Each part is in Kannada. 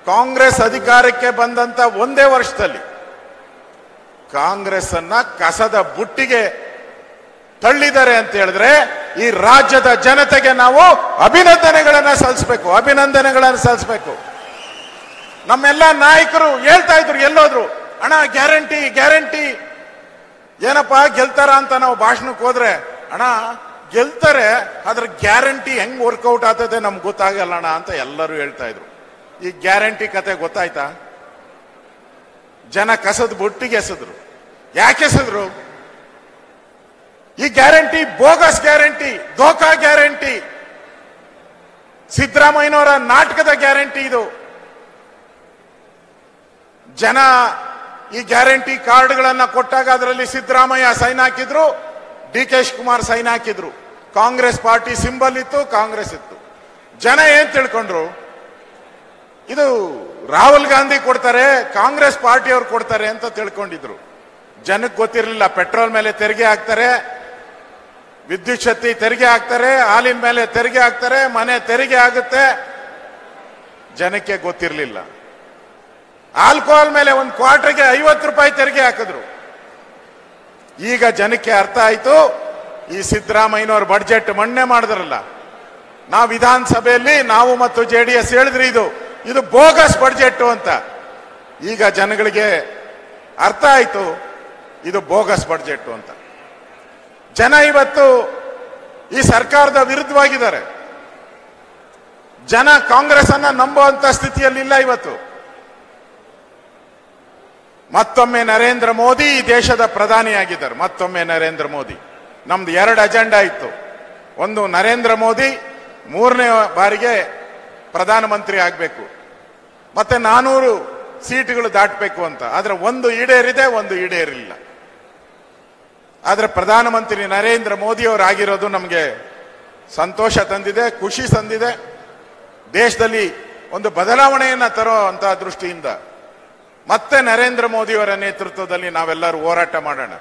ಕಾಂಗ್ರೆಸ್ ಅಧಿಕಾರಕ್ಕೆ ಬಂದಂತ ಒಂದೇ ವರ್ಷದಲ್ಲಿ ಕಾಂಗ್ರೆಸ್ ಅನ್ನ ಕಸದ ಬುಟ್ಟಿಗೆ ತಳ್ಳಿದ್ದಾರೆ ಅಂತ ಹೇಳಿದ್ರೆ ಈ ರಾಜ್ಯದ ಜನತೆಗೆ ನಾವು ಅಭಿನಂದನೆಗಳನ್ನ ಸಲ್ಲಿಸಬೇಕು. ನಮ್ಮೆಲ್ಲ ನಾಯಕರು ಹೇಳ್ತಾ ಇದ್ರು, ಎಲ್ಲೋದ್ರು, ಅಣ್ಣ ಗ್ಯಾರಂಟಿ ಗ್ಯಾರಂಟಿ, ಏನಪ್ಪಾ ಗೆಲ್ತಾರ ಅಂತ ನಾವು ಭಾಷಣಕ್ಕೆ ಹೋದ್ರೆ, ಅಣ್ಣ ಗೆಲ್ತಾರೆ, ಅದ್ರ ಗ್ಯಾರಂಟಿ ಹೆಂಗ್ ವರ್ಕೌಟ್ ಆಗ್ತದೆ ನಮ್ಗೆ ಗೊತ್ತಾಗಲ್ಲ ಅಣ್ಣ ಅಂತ ಎಲ್ಲರೂ ಹೇಳ್ತಾ ಇದ್ರು. ಈ ಗ್ಯಾರಂಟಿ ಕತೆ ಗೊತ್ತಾಯ್ತಾ? ಜನ ಕಸದ ಬುಟ್ಟಿಗೆ ಎಸೆದ್ರು. ಯಾಕೆ ಎಸೆದ್ರು? ಈ ಗ್ಯಾರಂಟಿ ಬೋಗಸ್ ಗ್ಯಾರಂಟಿ, ಧೋಕಾ ಗ್ಯಾರಂಟಿ, ಸಿದ್ದರಾಮಯ್ಯನವರ ನಾಟಕದ ಗ್ಯಾರಂಟಿ ಇದು. ಜನ ಈ ಗ್ಯಾರಂಟಿ ಕಾರ್ಡ್ಗಳನ್ನ ಕೊಟ್ಟಾಗ ಅದರಲ್ಲಿ ಸಿದ್ದರಾಮಯ್ಯ ಸೈನ್ ಹಾಕಿದ್ರು, ಡಿ ಕೆ ಶಿವಕುಮಾರ್ ಸೈನ್ ಹಾಕಿದ್ರು. ಕಾಂಗ್ರೆಸ್ ಪಾರ್ಟಿ ಸಿಂಬಲ್ ಇತ್ತು, ಕಾಂಗ್ರೆಸ್ ಇತ್ತು. ಜನ ಏನ್ ತಿಳ್ಕೊಂಡ್ರು? ಇದು ರಾಹುಲ್ ಗಾಂಧಿ ಕೊಡ್ತಾರೆ, ಕಾಂಗ್ರೆಸ್ ಪಾರ್ಟಿಯವರು ಕೊಡ್ತಾರೆ ಅಂತ ತಿಳ್ಕೊಂಡಿದ್ರು. ಜನಕ್ಕೆ ಗೊತ್ತಿರಲಿಲ್ಲ ಪೆಟ್ರೋಲ್ ಮೇಲೆ ತೆರಿಗೆ ಹಾಕ್ತಾರೆ, ವಿದ್ಯುತ್ ಶಕ್ತಿ ತೆರಿಗೆ ಹಾಕ್ತಾರೆ, ಹಾಲಿನ ಮೇಲೆ ತೆರಿಗೆ ಹಾಕ್ತಾರೆ, ಮನೆ ತೆರಿಗೆ ಆಗುತ್ತೆ. ಜನಕ್ಕೆ ಗೊತ್ತಿರಲಿಲ್ಲ. ಆಲ್ಕೋಹಾಲ್ ಮೇಲೆ ಒಂದು ಕ್ವಾರ್ಟರ್ಗೆ 50 ರೂಪಾಯಿ ತೆರಿಗೆ ಹಾಕಿದ್ರು. ಈಗ ಜನಕ್ಕೆ ಅರ್ಥ ಆಯ್ತು. ಈ ಸಿದ್ದರಾಮಯ್ಯನವ್ರ ಬಡ್ಜೆಟ್ ಮಂಡನೆ ಮಾಡಿದ್ರಲ್ಲ, ನಾವು ವಿಧಾನಸಭೆಯಲ್ಲಿ ನಾವು ಮತ್ತು JDS ಹೇಳಿದ್ರಿ ಇದು ಬೋಗಸ್ ಬಡ್ಜೆಟ್ ಅಂತ. ಈಗ ಜನಗಳಿಗೆ ಅರ್ಥ ಆಯ್ತು ಇದು ಬೋಗಸ್ ಬಡ್ಜೆಟ್ ಅಂತ. ಜನ ಇವತ್ತು ಈ ಸರ್ಕಾರದ ವಿರುದ್ಧವಾಗಿದ್ದಾರೆ. ಜನ ಕಾಂಗ್ರೆಸ್ ಅನ್ನ ನಂಬುವಂತ ಸ್ಥಿತಿಯಲ್ಲಿ ಇಲ್ಲ ಇವತ್ತು. ಮತ್ತೊಮ್ಮೆ ನರೇಂದ್ರ ಮೋದಿ ಈ ದೇಶದ ಪ್ರಧಾನಿಯಾಗಿದ್ದಾರೆ. ಮತ್ತೊಮ್ಮೆ ನರೇಂದ್ರ ಮೋದಿ. ನಮ್ದು 2 ಅಜೆಂಡಾ ಇತ್ತು. ಒಂದು, ನರೇಂದ್ರ ಮೋದಿ 3ನೇ ಬಾರಿಗೆ ಪ್ರಧಾನಮಂತ್ರಿ ಆಗಬೇಕು, ಮತ್ತೆ 400 ಸೀಟುಗಳು ದಾಟಬೇಕು ಅಂತ. ಆದ್ರೆ ಒಂದು ಈಡೇರಿದೆ, ಒಂದು ಈಡೇರಿಲ್ಲ. ಆದ್ರೆ ಪ್ರಧಾನಮಂತ್ರಿ ನರೇಂದ್ರ ಮೋದಿ ಅವರು ಆಗಿರೋದು ನಮಗೆ ಸಂತೋಷ ತಂದಿದೆ, ಖುಷಿ ತಂದಿದೆ. ದೇಶದಲ್ಲಿ ಒಂದು ಬದಲಾವಣೆಯನ್ನ ತರುವಂತ ದೃಷ್ಟಿಯಿಂದ ಮತ್ತೆ ನರೇಂದ್ರ ಮೋದಿಯವರ ನೇತೃತ್ವದಲ್ಲಿ ನಾವೆಲ್ಲರೂ ಹೋರಾಟ ಮಾಡೋಣ.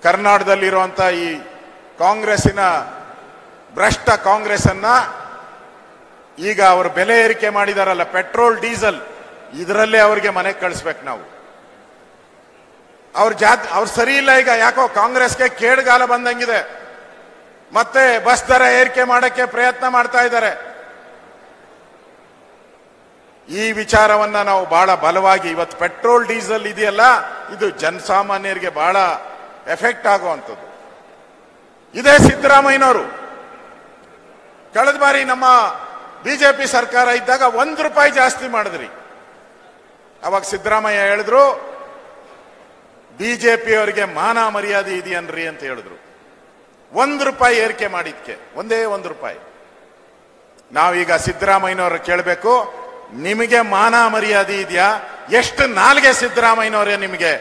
ಕರ್ನಾಟಕದಲ್ಲಿರುವಂತ ಈ ಕಾಂಗ್ರೆಸ್ಸಿನ ಭ್ರಷ್ಟ ಕಾಂಗ್ರೆಸ್ ಅನ್ನ ಈಗ ಅವರು ಬೆಲೆ ಏರಿಕೆ ಮಾಡಿದಾರಲ್ಲ, ಪೆಟ್ರೋಲ್ ಡೀಸೆಲ್, ಇದರಲ್ಲೇ ಅವರಿಗೆ ಮನೆಗೆ ಕಳಿಸ್ಬೇಕು ನಾವು. ಅವ್ರು ಸರಿ ಇಲ್ಲ. ಈಗ ಯಾಕೋ ಕಾಂಗ್ರೆಸ್ಗೆ ಕೇಡುಗಾಲ ಬಂದಂಗಿದೆ. ಮತ್ತೆ ಬಸ್ ದರ ಏರಿಕೆ ಮಾಡಕ್ಕೆ ಪ್ರಯತ್ನ ಮಾಡ್ತಾ ಇದ್ದಾರೆ. ಈ ವಿಚಾರವನ್ನ ನಾವು ಬಹಳ ಬಲವಾಗಿ, ಇವತ್ತು ಪೆಟ್ರೋಲ್ ಡೀಸೆಲ್ ಇದೆಯಲ್ಲ, ಇದು ಜನಸಾಮಾನ್ಯರಿಗೆ ಬಹಳ ಎಫೆಕ್ಟ್ ಆಗುವಂಥದ್ದು. ಇದೇ ಸಿದ್ದರಾಮಯ್ಯನವರು ಕಳೆದ ಬಾರಿ ನಮ್ಮ ಬಿಜೆಪಿ ಸರ್ಕಾರ ಇದ್ದಾಗ 1 ರೂಪಾಯಿ ಜಾಸ್ತಿ ಮಾಡಿದ್ರಿ. ಅವಾಗ ಸಿದ್ದರಾಮಯ್ಯ ಹೇಳಿದ್ರು, ಬಿಜೆಪಿಯವರಿಗೆ ಮಾನ ಮರ್ಯಾದೆ ಇದೆಯನ್ರಿ ಅಂತ ಹೇಳಿದ್ರು. 1 ರೂಪಾಯಿ ಏರಿಕೆ ಮಾಡಿದ್ಕೆ, ಒಂದೇ 1 ರೂಪಾಯಿ. ನಾವೀಗ ಸಿದ್ದರಾಮಯ್ಯನವರು ಕೇಳಬೇಕು, ನಿಮಗೆ ಮಾನ ಮರ್ಯಾದೆ ಇದೆಯಾ? ಎಷ್ಟು ನಾಲ್ಗೆ ಸಿದ್ದರಾಮಯ್ಯನವರೇ, ನಿಮಗೆ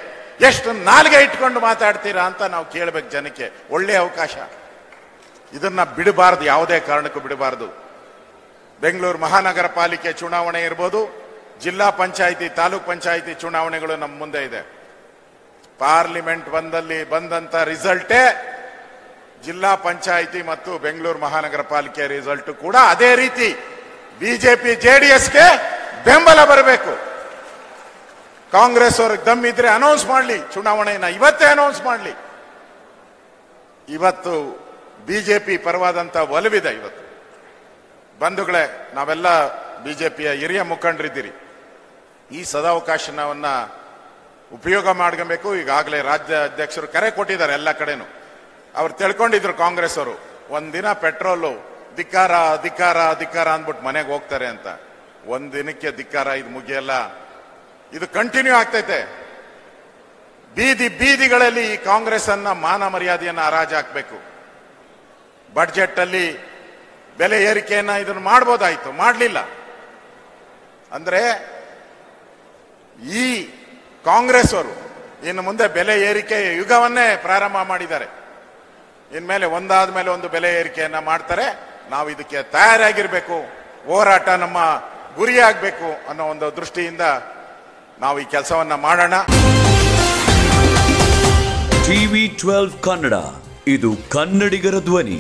ಎಷ್ಟು ನಾಲ್ಗೆ ಇಟ್ಕೊಂಡು ಮಾತಾಡ್ತೀರಾ ಅಂತ ನಾವು ಕೇಳಬೇಕು ಜನಕ್ಕೆ. ಒಳ್ಳೆ ಅವಕಾಶ, ಇದನ್ನ ಬಿಡಬಾರದು, ಯಾವುದೇ ಕಾರಣಕ್ಕೂ ಬಿಡಬಾರದು. ಬೆಂಗಳೂರು ಮಹಾನಗರ ಪಾಲಿಕೆ ಚುನಾವಣೆ ಇರ್ಬೋದು, ಜಿಲ್ಲಾ ಪಂಚಾಯಿತಿ, ತಾಲೂಕ್ ಪಂಚಾಯಿತಿ ಚುನಾವಣೆಗಳು ನಮ್ಮ ಮುಂದೆ ಇದೆ. ಪಾರ್ಲಿಮೆಂಟ್ ಬಂದಂತ ರಿಸಲ್ಟೇ ಜಿಲ್ಲಾ ಪಂಚಾಯಿತಿ ಮತ್ತು ಬೆಂಗಳೂರು ಮಹಾನಗರ ಪಾಲಿಕೆ ರಿಸಲ್ಟ್ ಕೂಡ ಅದೇ ರೀತಿ ಬಿಜೆಪಿ JDSಗೆ ಬೆಂಬಲ ಬರಬೇಕು. ಕಾಂಗ್ರೆಸ್ ಅವ್ರಿಗೆ ದಮ್ಮಿದ್ರೆ ಅನೌನ್ಸ್ ಮಾಡಲಿ, ಚುನಾವಣೆಯನ್ನ ಇವತ್ತೇ ಅನೌನ್ಸ್ ಮಾಡಲಿ. ಇವತ್ತು ಬಿಜೆಪಿ ಪರವಾದಂತ ಒಲವಿದೆ. ಇವತ್ತು ಬಂಧುಗಳೇ, ನಾವೆಲ್ಲ ಬಿಜೆಪಿಯ ಹಿರಿಯ ಮುಖಂಡರಿದ್ದೀರಿ. ಈ ಸದಾವಕಾಶವನ್ನ ಉಪಯೋಗ ಮಾಡ್ಕೊಬೇಕು. ಈಗಾಗಲೇ ರಾಜ್ಯ ಅಧ್ಯಕ್ಷರು ಕರೆ ಕೊಟ್ಟಿದ್ದಾರೆ ಎಲ್ಲ ಕಡೆನೂ. ಅವ್ರು ತಿಳ್ಕೊಂಡಿದ್ರು ಕಾಂಗ್ರೆಸ್ ಅವರು, ಒಂದಿನ ಪೆಟ್ರೋಲು ಧಿಕ್ಕಾರ ಧಿಕ್ಕಾರ ಧಿಕ್ಕಾರ ಅಂದ್ಬಿಟ್ಟು ಮನೆಗೆ ಹೋಗ್ತಾರೆ ಅಂತ. ಒಂದಿನಕ್ಕೆ ಧಿಕ್ಕಾರ ಇದು ಮುಗಿಯಲ್ಲ, ಇದು ಕಂಟಿನ್ಯೂ ಆಗ್ತೈತೆ. ಬೀದಿಗಳಲ್ಲಿ ಈ ಕಾಂಗ್ರೆಸ್ ಅನ್ನ ಮಾನ ಮರ್ಯಾದೆಯನ್ನ ಹರಾಜು ಹಾಕಬೇಕು. ಬಡ್ಜೆಟ್ ಅಲ್ಲಿ ಬೆಲೆ ಏರಿಕೆಯನ್ನ ಇದನ್ನು ಮಾಡ್ಬೋದಾಯ್ತು, ಮಾಡಲಿಲ್ಲ. ಅಂದ್ರೆ ಈ ಕಾಂಗ್ರೆಸ್ ಅವರು ಇನ್ನು ಮುಂದೆ ಬೆಲೆ ಏರಿಕೆ ಯುಗವನ್ನೇ ಪ್ರಾರಂಭ ಮಾಡಿದ್ದಾರೆ. ಇನ್ಮೇಲೆ ಒಂದಾದ ಮೇಲೆ ಒಂದು ಬೆಲೆ ಏರಿಕೆಯನ್ನ ಮಾಡ್ತಾರೆ. ನಾವು ಇದಕ್ಕೆ ತಯಾರಾಗಿರ್ಬೇಕು. ಹೋರಾಟ ನಮ್ಮ ಗುರಿಯಾಗಬೇಕು ಅನ್ನೋ ಒಂದು ದೃಷ್ಟಿಯಿಂದ ನಾವು ಈ ಕೆಲಸವನ್ನ ಮಾಡೋಣ. TV12 ಕನ್ನಡ, ಇದು ಕನ್ನಡಿಗರ ಧ್ವನಿ.